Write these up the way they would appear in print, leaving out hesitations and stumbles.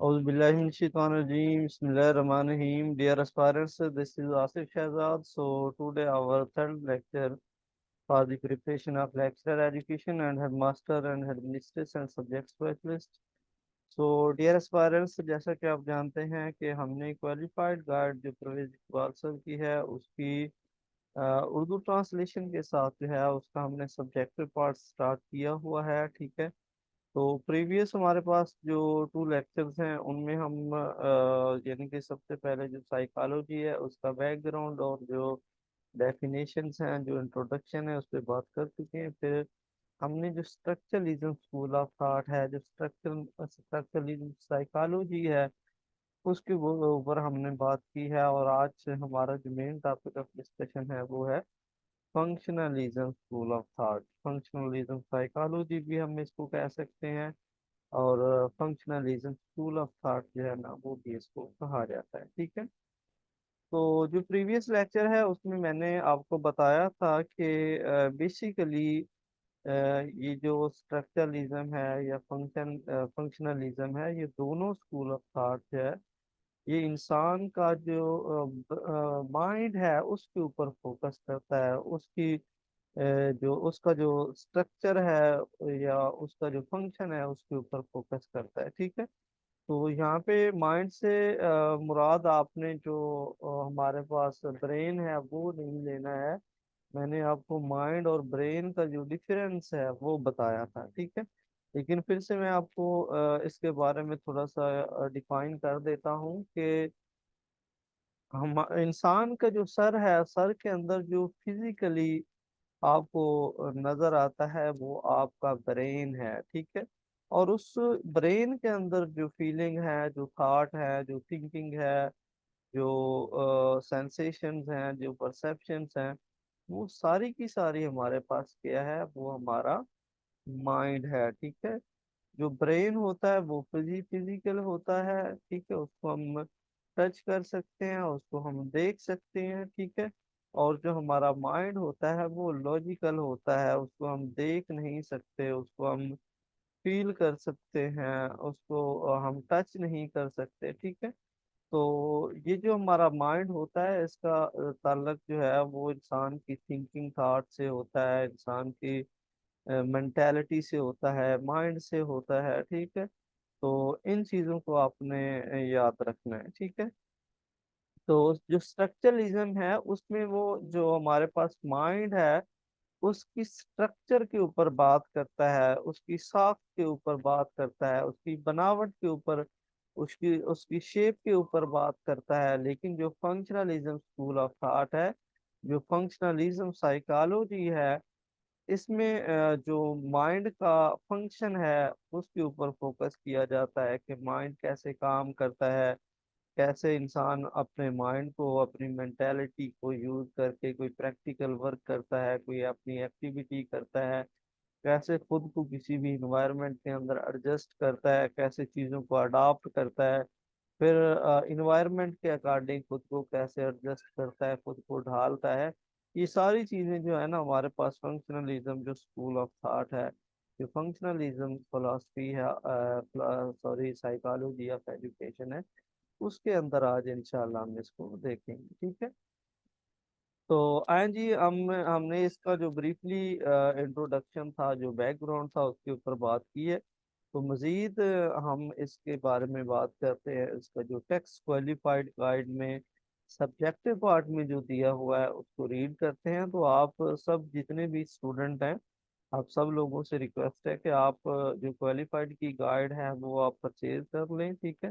Auzubillahiminash-shaytanir-rajeem. Bismillahir-rahmanir-rahim. Dear aspirants, this is Asif Shahzad. So today our third lecture for the preparation of lecturer education and headmaster and headmistress and subject specialist. So dear aspirants, जैसा कि आप जानते हैं कि हमने qualified guide जो Parvez Iqbal sir की है उसकी उर्दू ट्रांसलेशन के साथ जो है उसका हमने सब्जेक्टिव पार्ट स्टार्ट किया हुआ है। ठीक है। तो प्रीवियस हमारे पास जो टू लेक्चर्स हैं उनमें हम यानी कि सबसे पहले जो साइकोलॉजी है उसका बैकग्राउंड और जो डेफिनेशंस हैं जो इंट्रोडक्शन है उस पर बात कर चुके हैं। फिर हमने जो स्ट्रक्चरलिज्म स्कूल ऑफ थॉट है, जो स्ट्रक्चरलिज्म साइकोलॉजी है, उसके ऊपर हमने बात की है। और आज हमारा जो मेन टॉपिक ऑफ डिस्कशन है वो है functionalism school of thought. Functionalism psychology भी हम इसको कह सकते हैं और फंक्शनलिज्म स्कूल ऑफ थॉट जो है ना वो भी इसको कहा जाता है। ठीक है। तो जो प्रीवियस लेक्चर है उसमें मैंने आपको बताया था कि बेसिकली ये जो स्ट्रक्चरलिज्म है या फंक्शनलिज्म है, ये दोनों स्कूल ऑफ थॉट है, ये इंसान का जो माइंड है उसके ऊपर फोकस करता है। उसकी जो उसका जो स्ट्रक्चर है या उसका जो फंक्शन है उसके ऊपर फोकस करता है। ठीक है। तो यहाँ पे माइंड से मुराद आपने जो हमारे पास ब्रेन है वो नहीं लेना है। मैंने आपको माइंड और ब्रेन का जो डिफरेंस है वो बताया था। ठीक है। लेकिन फिर से मैं आपको इसके बारे में थोड़ा सा डिफाइन कर देता हूँ कि हम इंसान का जो सर है, सर के अंदर जो फिजिकली आपको नजर आता है वो आपका ब्रेन है। ठीक है। और उस ब्रेन के अंदर जो फीलिंग है, जो थॉट है, जो थिंकिंग है, जो सेंसेशंस हैं, जो परसेप्शंस हैं, वो सारी की सारी हमारे पास क्या है, वो हमारा माइंड है। ठीक है। जो ब्रेन होता है वो फिजिकल होता है। ठीक है। उसको हम टच कर सकते हैं, उसको हम देख सकते हैं। ठीक है। और जो हमारा माइंड होता है वो लॉजिकल होता है, उसको हम देख नहीं सकते, उसको हम फील कर सकते हैं, उसको हम टच नहीं कर सकते। ठीक है। तो ये जो हमारा माइंड होता है इसका ताल्लुक जो है वो इंसान की थिंकिंग थॉट से होता है, इंसान की मेंटालिटी से होता है, माइंड से होता है। ठीक है। तो इन चीज़ों को आपने याद रखना है। ठीक है। तो जो स्ट्रक्चरलिज्म है उसमें वो जो हमारे पास माइंड है उसकी स्ट्रक्चर के ऊपर बात करता है, उसकी साख के ऊपर बात करता है, उसकी बनावट के ऊपर, उसकी उसकी शेप के ऊपर बात करता है। लेकिन जो फंक्शनलिज्म स्कूल ऑफ थॉट है, जो फंक्शनलिज्म साइकोलॉजी है, इसमें जो माइंड का फंक्शन है उसके ऊपर फोकस किया जाता है कि माइंड कैसे काम करता है, कैसे इंसान अपने माइंड को, अपनी मेंटेलिटी को यूज करके कोई प्रैक्टिकल वर्क करता है, कोई अपनी एक्टिविटी करता है, कैसे खुद को किसी भी इन्वायरमेंट के अंदर एडजस्ट करता है, कैसे चीज़ों को अडॉप्ट करता है, फिर इन्वायरमेंट के अकॉर्डिंग खुद को कैसे एडजस्ट करता है, खुद को ढालता है। ये सारी चीज़ें जो है ना हमारे पास फंक्शनलिज्म जो स्कूल ऑफ थॉट है, जो फंक्शनलिज्म फिलोसफी है, सॉरी साइकोलॉजी ऑफ एजुकेशन है, उसके अंदर आज इंशाल्लाह हम इसको देखेंगे। ठीक है। तो आयन जी, हमने इसका जो ब्रीफली इंट्रोडक्शन था, जो बैकग्राउंड था, उसके ऊपर बात की है। तो मज़ीद हम इसके बारे में बात करते हैं। इसका जो टेक्स्ट क्वालिफाइड गाइड में सब्जेक्टिव पार्ट में जो दिया हुआ है उसको रीड करते हैं। तो आप सब जितने भी स्टूडेंट हैं, आप सब लोगों से रिक्वेस्ट है कि आप जो क्वालिफाइड की गाइड है वो आप परचेज कर लें। ठीक है।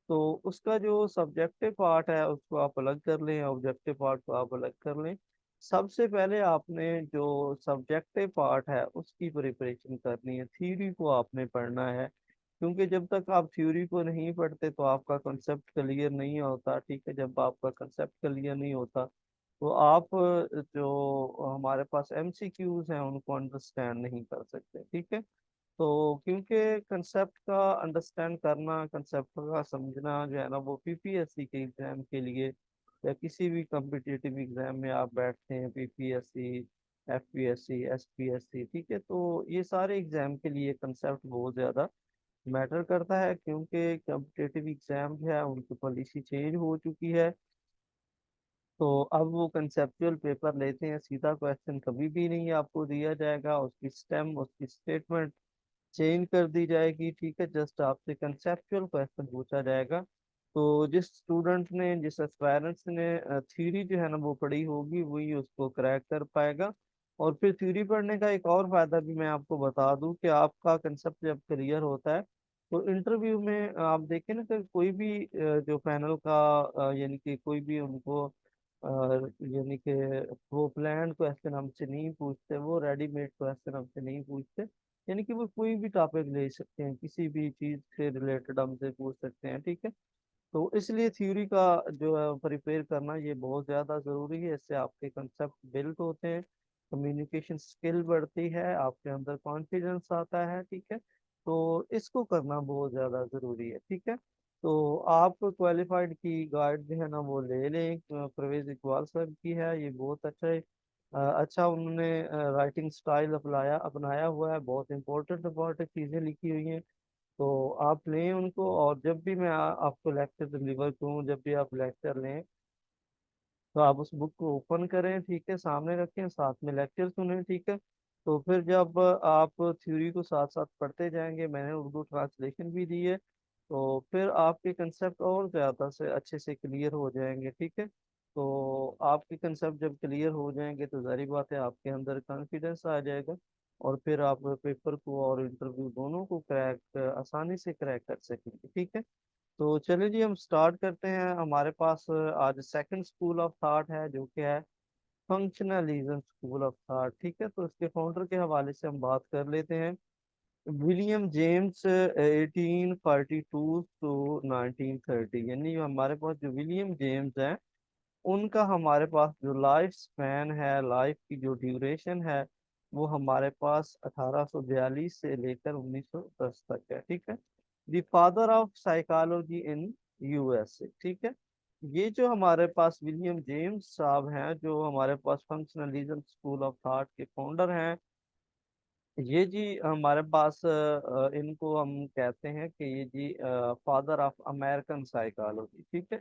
तो उसका जो सब्जेक्टिव पार्ट है उसको आप अलग कर लें, ऑब्जेक्टिव पार्ट को आप अलग कर लें। सबसे पहले आपने जो सब्जेक्टिव पार्ट है उसकी प्रिपरेशन करनी है, थ्योरी को आपने पढ़ना है। क्योंकि जब तक आप थ्योरी को नहीं पढ़ते तो आपका कंसेप्ट क्लियर नहीं होता। ठीक है। जब आपका कंसेप्ट क्लियर नहीं होता तो आप जो हमारे पास एमसीक्यूज हैं उनको अंडरस्टैंड नहीं कर सकते। ठीक है। तो क्योंकि कंसेप्ट का अंडरस्टैंड करना, कंसेप्ट का समझना जो है ना वो पीपीएससी के एग्जाम के लिए या किसी भी कम्पिटिटिव एग्जाम में आप बैठते हैं, पीपीएससी, एफपीएससी, एसपीएससी, ठीक है, तो ये सारे एग्जाम के लिए कंसेप्ट बहुत ज़्यादा मैटर करता है, क्योंकि कम्पिटेटिव एग्जाम जो है उनकी पॉलिसी चेंज हो चुकी है। तो अब वो कंसेप्चुअल पेपर लेते हैं, सीधा क्वेश्चन कभी भी नहीं आपको दिया जाएगा, उसकी स्टेम उसकी स्टेटमेंट चेंज कर दी जाएगी। ठीक है, जस्ट आपसे कंसेप्चुअल क्वेश्चन पूछा जाएगा। तो जिस स्टूडेंट ने जिस एस्पायरेंट्स ने थ्योरी जो है ना वो पढ़ी होगी, वही उसको क्रैक कर पाएगा। और फिर थ्योरी पढ़ने का एक और फायदा भी मैं आपको बता दूं कि आपका कंसेप्ट जब क्लियर होता है तो इंटरव्यू में आप देखें ना कि कोई भी जो पैनल का यानी कि कोई भी उनको यानी कि वो प्लान क्वेश्चन हमसे नहीं पूछते, वो रेडीमेड क्वेश्चन हमसे नहीं पूछते। यानी कि वो कोई भी टॉपिक ले सकते हैं, किसी भी चीज से रिलेटेड हमसे पूछ सकते हैं। ठीक है, तो इसलिए थ्योरी का जो है प्रिपेयर करना ये बहुत ज़्यादा ज़रूरी है। इससे आपके कंसेप्ट बिल्ड होते हैं, कम्युनिकेशन स्किल बढ़ती है, आपके अंदर कॉन्फिडेंस आता है। ठीक है, तो इसको करना बहुत ज़्यादा ज़रूरी है। ठीक है, तो आप क्वालिफाइड की गाइड जो है ना वो ले लें, परवेज इकबाल साहब की है, ये बहुत अच्छा है। अच्छा उन्होंने राइटिंग स्टाइल अपनाया अपनाया हुआ है, बहुत इंपॉर्टेंट इंपॉर्टेंट चीज़ें लिखी हुई हैं। तो आप लें उनको, और जब भी मैं आपको लेक्चर डिलीवर करूँ, जब भी आप लेक्चर लें, तो आप उस बुक को ओपन करें। ठीक है, सामने रखें, साथ में लेक्चर सुनें। ठीक है, तो फिर जब आप थ्योरी को साथ साथ पढ़ते जाएंगे, मैंने उर्दू ट्रांसलेशन भी दी है, तो फिर आपके कंसेप्ट और ज़्यादा से अच्छे से क्लियर हो जाएंगे। ठीक है, तो आपके कंसेप्ट जब क्लियर हो जाएंगे तो जारी बात है आपके अंदर कॉन्फिडेंस आ जाएगा, और फिर आप पेपर को और इंटरव्यू दोनों को क्रैक आसानी से क्रैक कर सकेंगे। ठीक है, तो चलिए जी हम स्टार्ट करते हैं। हमारे पास आज सेकंड स्कूल ऑफ थॉट है, जो कि है फंक्शनलिज्म स्कूल ऑफ थॉट। ठीक है, तो इसके फाउंडर के हवाले से हम बात कर लेते हैं। विलियम जेम्स 1842 to 1930, यानी हमारे पास जो विलियम जेम्स हैं उनका हमारे पास जो लाइफ स्पैन है, लाइफ की जो ड्यूरेशन है, वो हमारे पास 1842 से लेकर 1910 तक है। ठीक है, the father of psychology in USA. ठीक है, ये जो हमारे पास विलियम जेम्स साहब हैं, जो हमारे पास फंक्शनलिज्म स्कूल ऑफ थॉट के फाउंडर हैं, ये जी हमारे पास इनको हम कहते हैं कि ये जी फादर ऑफ अमेरिकन साइकोलॉजी। ठीक है,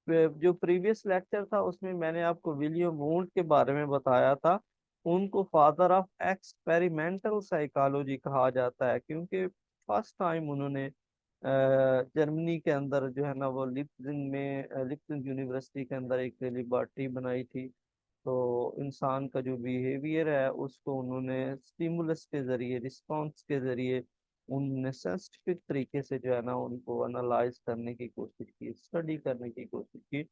जो प्रीवियस लेक्चर था उसमें मैंने आपको विलियम वुंट के बारे में बताया था। उनको फादर ऑफ एक्सपेरिमेंटल साइकोलॉजी कहा जाता है, क्योंकि फर्स्ट टाइम उन्होंने जर्मनी के अंदर जो है ना वो लिप्जिंग में लिप्जिंग यूनिवर्सिटी के अंदर एक लेबोरेटरी बनाई थी। तो इंसान का जो बिहेवियर है उसको उन्होंने स्टिमुलस के जरिए, रिस्पॉन्स के जरिए उनने साइंटिफिक तरीके से जो है ना उनको एनालाइज करने की कोशिश की, स्टडी करने की कोशिश की।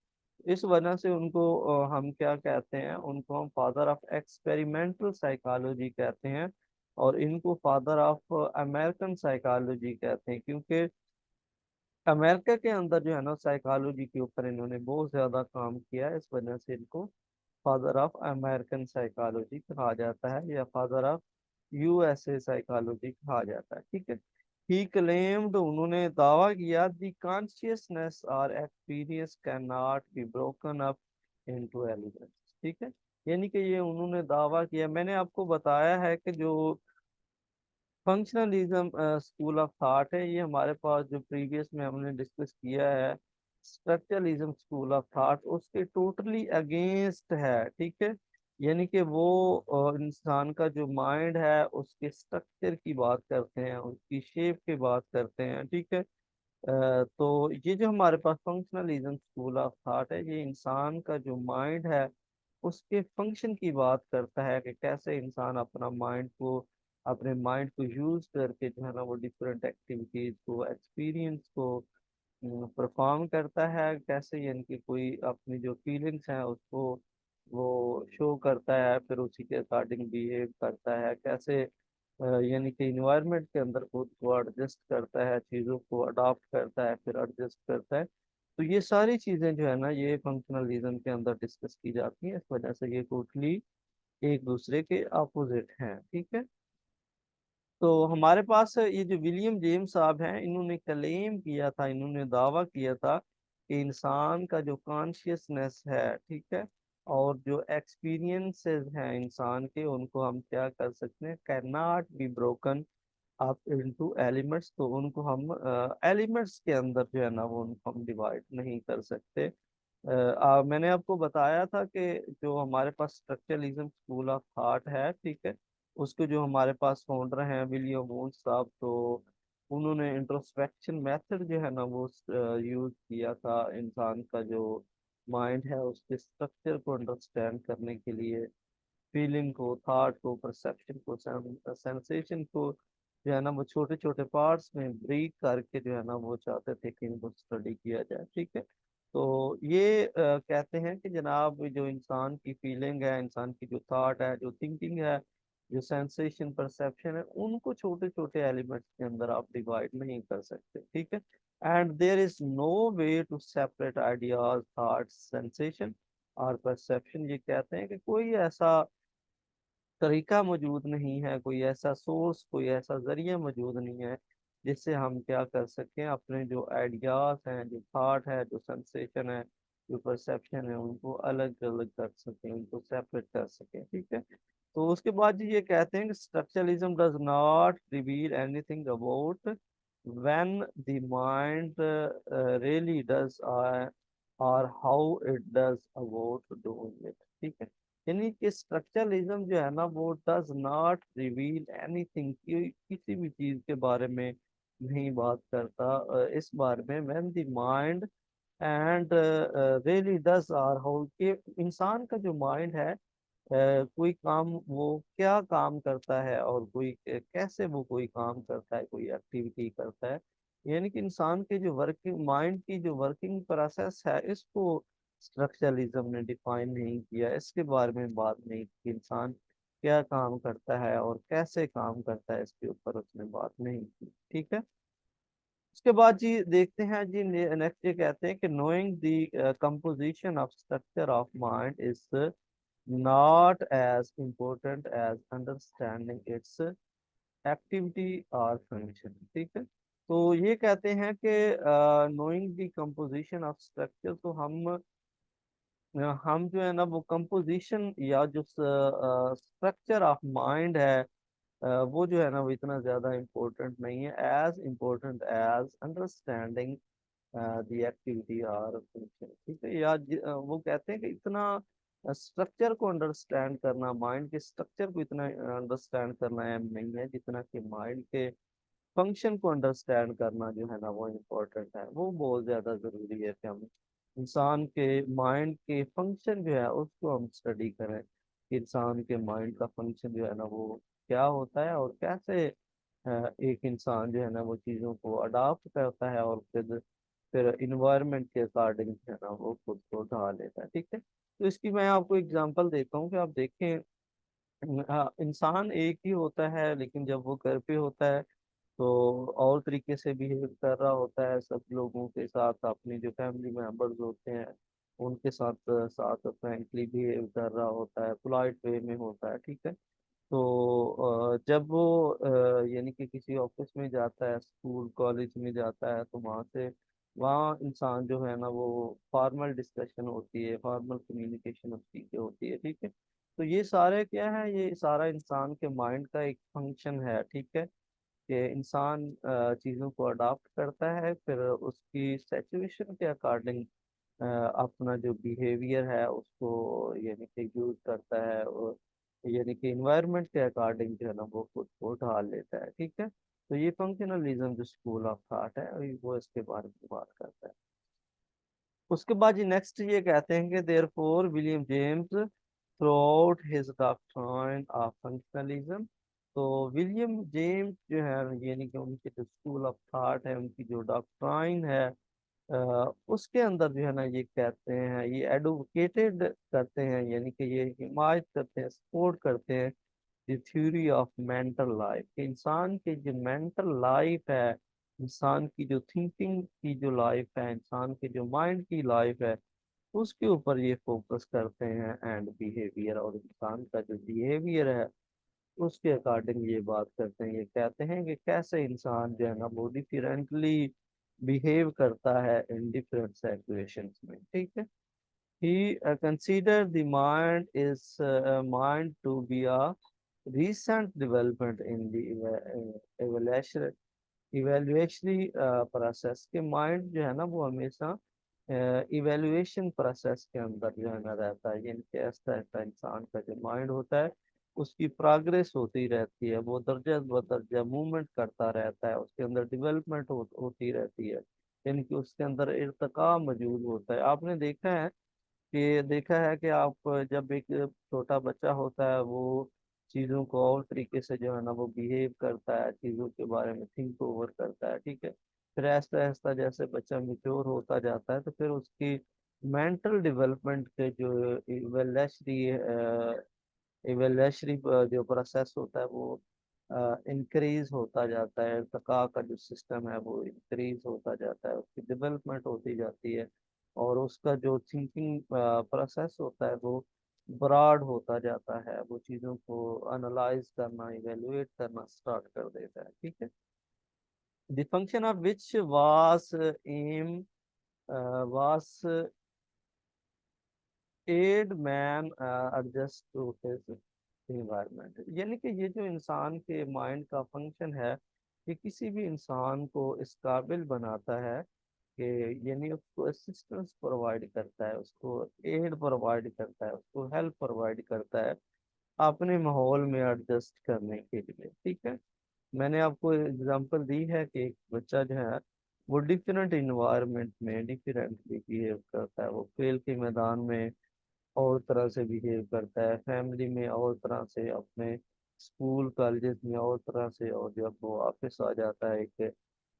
इस वजह से उनको हम क्या कहते हैं, उनको हम फादर ऑफ एक्सपेरिमेंटल साइकोलॉजी कहते हैं, और इनको फादर ऑफ अमेरिकन साइकोलॉजी कहते हैं, क्योंकि अमेरिका के अंदर जो है ना साइकोलॉजी के ऊपर इन्होंने बहुत ज्यादा काम किया है। इस वजह से इनको फादर ऑफ अमेरिकन साइकोलॉजी कहा जाता है, या फादर ऑफ यूएसए साइकोलॉजी कहा जाता है। ठीक है, ही क्लेम्ड, उन्होंने दावा किया, द कॉन्शियसनेस और experience can not be broken up into elements. ठीक है, यानी कि ये उन्होंने दावा किया, मैंने आपको बताया है कि जो फंक्शनलिज्म स्कूल ऑफ थॉट है, ये हमारे पास जो प्रीवियस में हमने डिस्कस किया है स्ट्रक्चरलिज्म स्कूल ऑफ थॉट, उसके टोटली अगेंस्ट है। ठीक है, यानी कि वो इंसान का जो माइंड है उसके स्ट्रक्चर की बात करते हैं, उसकी शेप की बात करते हैं। ठीक है, तो ये जो हमारे पास फंक्शनलिज्म स्कूल ऑफ थॉट है, ये इंसान का जो माइंड है उसके फंक्शन की बात करता है, कि कैसे इंसान अपने माइंड को यूज करके जो है ना वो डिफरेंट एक्टिविटीज को, एक्सपीरियंस को परफॉर्म करता है, कैसे यानी कि कोई अपनी जो फीलिंग्स हैं उसको वो शो करता है, फिर उसी के अकॉर्डिंग बिहेव करता है, कैसे यानी कि इन्वायरमेंट के अंदर खुद को एडजस्ट करता है, चीज़ों को अडॉप्ट करता है, फिर एडजस्ट करता है। तो ये सारी चीज़ें जो है ना ये फंक्शनलिज्म के अंदर डिस्कस की जाती हैं। इस वजह से ये टोटली एक दूसरे के अपोजिट हैं। ठीक है, तो हमारे पास ये जो विलियम जेम्स साहब हैं, इन्होंने क्लेम किया था, इन्होंने दावा किया था कि इंसान का जो कॉन्शियसनेस है, ठीक है, और जो एक्सपीरियंसेस हैं इंसान के, उनको हम क्या कर सकते हैं, कैन नॉट बी ब्रोकन आप इनटू एलिमेंट्स, तो उनको हम एलिमेंट्स के अंदर जो है ना वो उनको हम डिवाइड नहीं कर सकते। मैंने आपको बताया था कि जो हमारे पास स्ट्रक्चरलिज्म स्कूल ऑफ थॉट है, ठीक है, उसके जो हमारे पास फाउंडर हैं विलियम वोन्स साहब, तो उन्होंने इंट्रोस्पेक्शन मेथड जो है ना वो यूज किया था इंसान का जो माइंड है उसके स्ट्रक्चर को अंडरस्टैंड करने के लिए, फीलिंग को, थॉट को, परसेप्शन को, सेंसेशन को जो है ना वो छोटे छोटे पार्ट्स में ब्रेक करके जो है ना वो चाहते थे कि इनको स्टडी किया जाए, ठीक है। तो ये कहते हैं कि जनाब जो इंसान की फीलिंग है, इंसान की जो थॉट है, जो थिंकिंग है, जो सेंसेशन परसेप्शन है, उनको छोटे छोटे एलिमेंट्स के अंदर आप डिवाइड नहीं कर सकते, ठीक है। And there is no way to separate ideas, thoughts, sensation और परसेप्शन। ये कहते हैं कि कोई ऐसा तरीका मौजूद नहीं है, कोई ऐसा सोर्स, कोई ऐसा जरिया मौजूद नहीं है जिससे हम क्या कर सकें, अपने जो आइडियाज हैं, जो थॉट है, जो सेंसेशन है, जो परसेप्शन है, उनको अलग अलग कर सकें, उनको सेपरेट कर सकें, ठीक है। तो उसके बाद जी ये कहते हैं कि structuralism does not reveal anything about when the mind really does or how it does about doing it, ठीक है। यानी कि स्ट्रक्चरलिज्म जो है ना वो डज नॉट रिवील एनीथिंग, किसी भी चीज के बारे में नहीं बात करता इस बारे में, when the mind and really does are how, कि इंसान का जो माइंड है कोई काम वो क्या काम करता है, और कोई कैसे वो कोई काम करता है, कोई एक्टिविटी करता है। यानी कि इंसान के जो वर्किंग माइंड की जो वर्किंग प्रोसेस है, इसको स्ट्रक्चरलिज्म ने डिफाइन नहीं किया, इसके बारे में बात नहीं की, इंसान क्या काम करता है और कैसे काम करता है, इसके ऊपर उसने बात नहीं की, ठीक है। उसके बाद जी देखते हैं जी नेक्स्ट, ये कहते हैं कि knowing the composition of structure of mind is not as important as understanding its activity or function, ठीक है। तो ये कहते हैं कि knowing the composition of structure, तो हम जो है ना वो कंपोजिशन या जो स्ट्रक्चर ऑफ माइंड है वो जो है ना वो इतना ज्यादा इम्पोर्टेंट नहीं है, as important as understanding the activity और फंक्शन, ठीक है। वो कहते हैं कि इतना स्ट्रक्चर को अंडरस्टैंड करना, माइंड के स्ट्रक्चर को इतना अंडरस्टैंड करना अहम नहीं है जितना कि माइंड के फंक्शन को अंडरस्टैंड करना जो है ना वो इम्पोर्टेंट है, वो बहुत ज्यादा जरूरी है कि हम इंसान के माइंड के फंक्शन जो है उसको हम स्टडी करें, कि इंसान के माइंड का फंक्शन जो है ना वो क्या होता है, और कैसे एक इंसान जो है ना वो चीज़ों को अडाप्ट करता है, और फिर इन्वायरमेंट के अकॉर्डिंग जो है ना वो खुद को ढाल लेता है, ठीक है। तो इसकी मैं आपको एग्जांपल देता हूँ कि आप देखें, इंसान एक ही होता है, लेकिन जब वो घर पे होता है तो और तरीके से बिहेव कर रहा होता है, सब लोगों के साथ, अपनी जो फैमिली मेंबर्स होते हैं उनके साथ साथ फ्रेंकली बिहेव कर रहा होता है, पोलाइट वे में होता है, ठीक है। तो जब वो यानी कि किसी ऑफिस में जाता है, स्कूल कॉलेज में जाता है, तो वहाँ इंसान जो है ना वो फॉर्मल डिस्कशन होती है, फॉर्मल कम्युनिकेशन होती है, ठीक है। तो ये सारे क्या है, ये सारा इंसान के माइंड का एक फंक्शन है, ठीक है, कि इंसान चीज़ों को अडॉप्ट करता है, फिर उसकी सिचुएशन के अकॉर्डिंग अपना जो बिहेवियर है उसको यानी कि यूज करता है, और यानी कि इन्वायरमेंट के अकॉर्डिंग जो है ना वो खुद को ढाल लेता है, ठीक है। तो ये फंक्शनलिज्म जो स्कूल ऑफ थॉट है वो इसके बारे में बात करता है। उसके बाद ये नेक्स्ट ये कहते हैं कि therefore William James through out his doctrine of functionalism, तो विलियम जेम्स जो है यानी कि उनके जो स्कूल ऑफ थॉट है, उनकी जो डॉक्ट्राइन है उसके अंदर जो है ना ये कहते हैं, ये एडवोकेटेड करते हैं, यानी कि ये हिमायत करते हैं, सपोर्ट करते हैं the theory of mental life, कि इंसान की जो मेंटल लाइफ है, इंसान की जो थिंकिंग की जो लाइफ है, इंसान की जो माइंड की लाइफ है, उसके ऊपर ये फोकस करते हैं, एंड बिहेवियर, और इंसान का जो बिहेवियर है उसके अकॉर्डिंग ये बात करते हैं। ये कहते हैं कि कैसे इंसान जो है ना वो डिफरेंटली बिहेव करता है इन डिफरेंट सिचुएशंस में, ठीक है। He consider the mind is mind to be a recent development in the evaluatory process के माइंड जो है ना वो हमेशा इवेल्युएशन प्रोसेस के अंदर जो है ना रहता है, यानी कि ऐसा ऐसा इंसान का जो माइंड होता है उसकी प्रोग्रेस होती रहती है, वो दर्जा बदर्जा मूवमेंट करता रहता है, उसके अंदर डेवलपमेंट होती रहती है, यानी कि उसके अंदर इर्तिका मौजूद होता है। आपने देखा है कि आप जब एक छोटा बच्चा होता है वो चीज़ों को और तरीके से जो है ना वो बिहेव करता है, चीज़ों के बारे में थिंक ओवर करता है, ठीक है। फिर ऐसा ऐसा जैसे बच्चा मेच्योर होता जाता है तो फिर उसकी मेंटल डेवलपमेंट के जो इवेल्युएशरी जो प्रोसेस होता है वो इंक्रीज होता जाता है, इर्तिका का जो सिस्टम है वो इंक्रीज होता जाता है, उसकी डेवलपमेंट होती जाती है, और उसका जो थिंकिंग प्रोसेस होता है वो ब्रॉड होता जाता है, वो चीज़ों को एनालाइज करना इवेलुएट करना स्टार्ट कर देता है, ठीक है। The function of which was aim was add man adjust to his environment, यानी कि ये जो इंसान के माइंड का फंक्शन है ये किसी भी इंसान को इस काबिल बनाता है कि, यानी उसको असिस्टेंस प्रोवाइड करता है, उसको एड प्रोवाइड करता है, उसको हेल्प प्रोवाइड करता है अपने माहौल में एडजस्ट करने के लिए, ठीक है। मैंने आपको एग्जांपल दी है कि एक बच्चा जो है वो डिफरेंट इन्वायरमेंट में डिफरेंटली बिहेव करता है, वो खेल के मैदान में और तरह से बिहेव करता है, फैमिली में और तरह से, अपने स्कूल कॉलेजेस में और तरह से, और जब वो वापस आ जाता है एक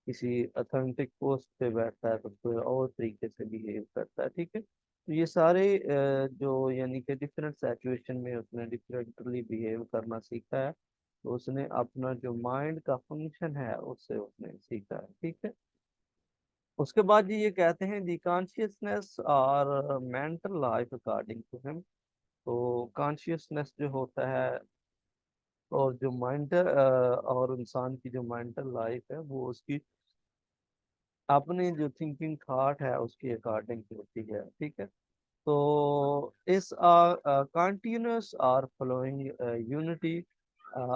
किसी अथेंटिक पोस्ट पे बैठता है तो फिर और तरीके से बिहेव करता है, ठीक है। तो ये सारे जो यानी कि डिफरेंट सिचुएशन में उसने डिफरेंटली बिहेव करना सीखा है, तो उसने अपना जो माइंड का फंक्शन है उससे उसने सीखा है, ठीक है। उसके बाद जी ये कहते हैं दी कॉन्शियसनेस और mental life according to him. तो कॉन्शियसनेस जो होता है और जो माइंड और इंसान की जो मेंटल लाइफ है वो उसकी अपनी जो थिंकिंग थॉट है उसके अकॉर्डिंग होती है, ठीक है। तो इस continuous or flowing unity,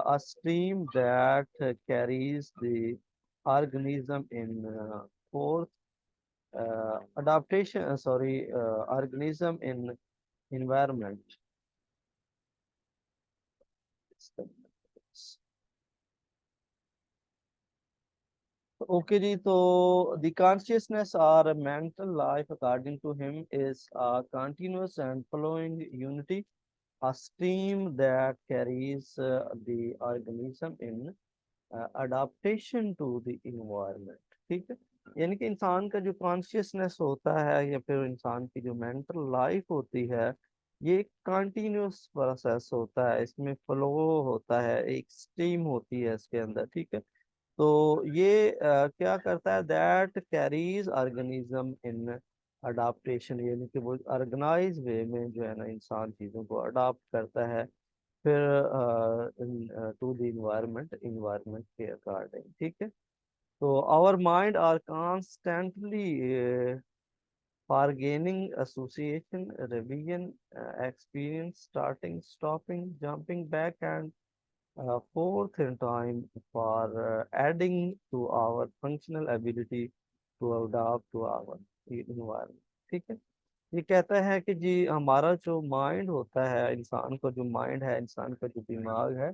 a stream that carries the organism in forth adaptation organism in environment. Okay जी, तो द कॉन्शियसनेस और mental life according to him is continuous and flowing unity, a stream that carries the organism in adaptation to the environment, ठीक है। यानी कि इंसान का जो कॉन्शियसनेस होता है या फिर इंसान की जो मेंटल लाइफ होती है ये एक कंटिन्यूअस प्रोसेस होता है, इसमें फ्लो होता है, एक स्ट्रीम होती है इसके अंदर, ठीक है। तो ये क्या करता है, that carries organism in adaptation, यानी कि वो ऑर्गेनाइज वे में जो है ना इंसान चीज़ों को अडाप्ट करता है फिर टू द इन्वायरमेंट, इन्वायरमेंट के अकॉर्डिंग, ठीक है। तो our mind are constantly for gaining association revision experience starting stopping jumping back and fourth in time for adding to our functional ability to adapt to our environment, ठीक है। ये कहता है कि जी हमारा जो माइंड होता है, इंसान का जो माइंड है, इंसान का जो दिमाग है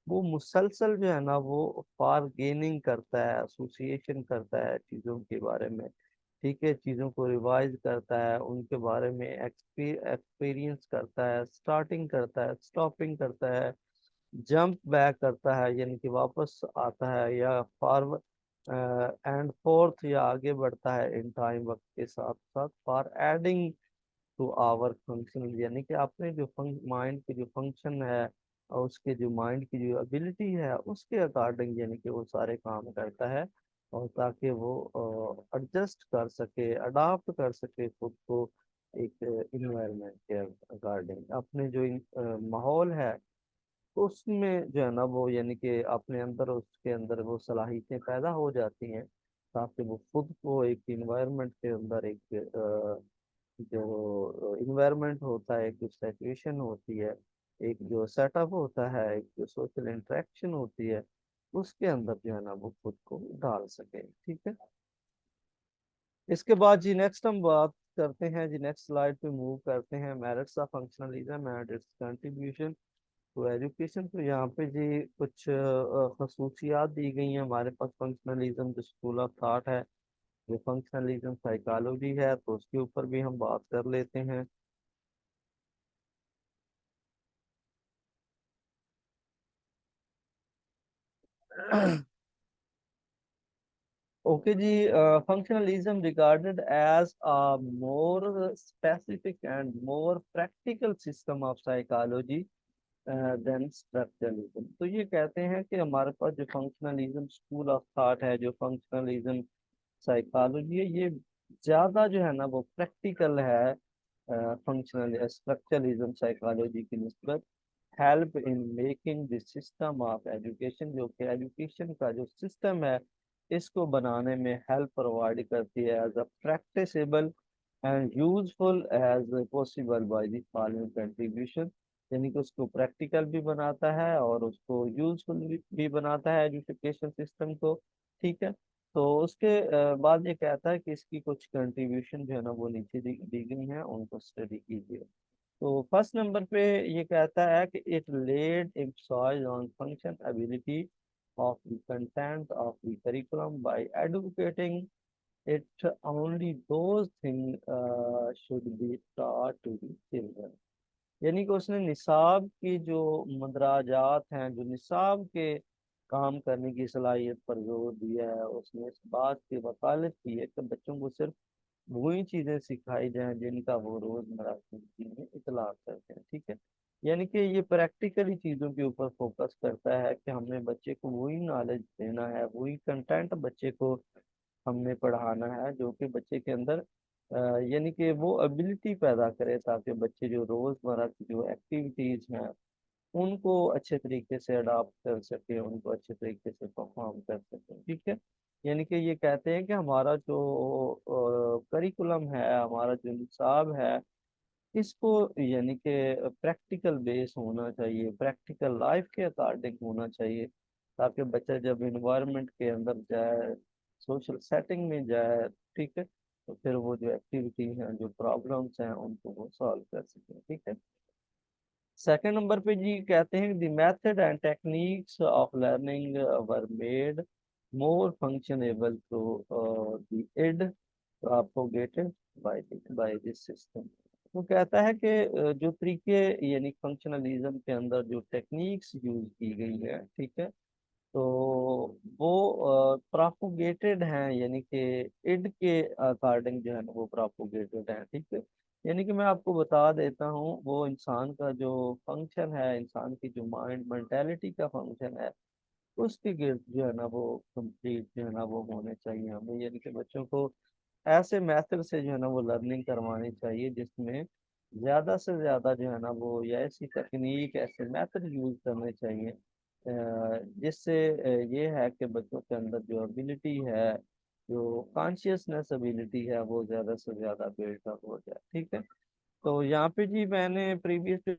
वो मुसलसल जो है ना वो फार गेनिंग करता है, एसोसिएशन करता है चीज़ों के बारे में, ठीक है, चीज़ों को रिवाइज करता है, उनके बारे में एक्सपीरियंस करता है, स्टार्टिंग करता है, स्टॉपिंग करता है, जंप बैक करता है यानी कि वापस आता है, या फॉरवर्ड एंड फोर्थ या आगे बढ़ता है इन टाइम वक्त के साथ साथ, for adding to our function, यानी कि अपने जो माइंड के जो फंक्शन है और उसके जो माइंड की जो एबिलिटी है उसके अकॉर्डिंग यानी कि वो सारे काम करता है, और ताकि वो एडजस्ट कर सके, अडाप्ट कर सके खुद को एक इन्वायरमेंट के अकॉर्डिंग, अपने जो माहौल है तो उसमें जो है ना वो यानी कि अपने अंदर उसके अंदर वो सलाहियतें पैदा हो जाती हैं ताकि वो खुद को एक इन्वायरमेंट के अंदर जो इन्वायरमेंट होता है, एक सिचुएशन होती है, एक जो सेटअप होता है, एक जो सोशल इंटरेक्शन होती है, उसके अंदर जो है ना वो खुद को डाल सके। ठीक है। इसके बाद जी नेक्स्ट हम बात करते हैं जी, नेक्स्ट स्लाइड पे मूव करते हैं, merits of functionalism and its contribution to education. तो यहाँ पे जी कुछ खसूसियात दी गई हैं हमारे पास फंक्शनलिज्म जो स्कूल ऑफ थॉट है, जो फंक्शनलिज्म साइकोलॉजी है, तो उसके ऊपर भी हम बात कर लेते हैं। Okay ji, functionalism regarded as a more specific and more practical system of psychology than structuralism। तो ये कहते हैं कि हमारे पास जो फंक्शनलिज्म स्कूल ऑफ थॉट है, जो फंक्शनलिज्म साइकोलॉजी है, ये ज्यादा जो है ना वो प्रैक्टिकल है फंक्शनल स्ट्रक्चरलिज्म साइकोलॉजी की निस्बत। Help in making the system of education, जो कि एजुकेशन का जो सिस्टम है इसको बनाने में हेल्प प्रोवाइड करती है as a practicable and useful as possible by the following contribution. यानी कि उसको प्रैक्टिकल भी बनाता है और उसको यूजफुल भी बनाता है एजुकेशन सिस्टम को। ठीक है। तो उसके बाद ये कहता है कि इसकी कुछ कंट्रीब्यूशन जो है ना वो नीचे दी गई हैं, उनको स्टडी कीजिए। तो फर्स्ट नंबर पे ये कहता है कि it led emphasise on function ability of the content of the curriculum by advocating it only those thing should be taught to the children. यानी कि उसने निसाब की जो मदराजात हैं, जो निसाब के काम करने की सलाहियत पर जोर दिया है, उसने इस बात की वकालत की है कि बच्चों को सिर्फ वही चीजें सिखाई जाएं जिनका वो रोजमर्रा की जिंदगी में इतलाक करते हैं। ठीक है। यानी कि ये प्रैक्टिकली चीजों के ऊपर फोकस करता है कि हमने बच्चे को वही नॉलेज देना है, वही कंटेंट बच्चे को हमने पढ़ाना है जो कि बच्चे के अंदर यानी कि वो एबिलिटी पैदा करे, ताकि बच्चे जो रोजमर्रा की जो एक्टिविटीज हैं उनको अच्छे तरीके से अडॉप्ट कर सके, उनको अच्छे तरीके से परफॉर्म कर सके। ठीक है। यानी कि ये कहते हैं कि हमारा जो करिकुलम है, हमारा जो निसाब है, इसको यानी कि प्रैक्टिकल बेस होना चाहिए, प्रैक्टिकल लाइफ के अकॉर्डिंग होना चाहिए, ताकि बच्चा जब इन्वायरमेंट के अंदर जाए, सोशल सेटिंग में जाए, ठीक है, तो फिर वो जो एक्टिविटी हैं, जो प्रॉब्लम्स हैं, उनको वो सॉल्व कर सके। ठीक है। सेकंड नंबर पे जी कहते हैं the method and techniques of learning were made more functionable to the id propagated by this system. वो कहता है कि जो तरीके यानी फंक्शनलिज्म के अंदर जो टेक्निक्स यूज की गई है, ठीक है, तो वो प्रोपोगेटेड हैं, यानी कि इड के अकॉर्डिंग जो है ना वो प्रोपोगेटेड हैं। ठीक है। यानी कि मैं आपको बता देता हूँ, वो इंसान का जो फंक्शन है, इंसान की जो माइंड मेंटेलिटी का फंक्शन है, उसके गिर्द जो है ना वो कंप्लीट जो है ना वो होने चाहिए हमें। यानी कि बच्चों को ऐसे मेथड से जो है ना वो लर्निंग करवानी चाहिए जिसमें ज्यादा से ज्यादा जो है ना वो, या ऐसी तकनीक, ऐसे मेथड यूज करने चाहिए जिससे ये है कि बच्चों के अंदर जो एबिलिटी है, जो कॉन्शियसनेस एबिलिटी है, वो ज्यादा से ज्यादा बिल्डअप हो जाए। ठीक है। तो यहाँ पे जी मैंने प्रीवियस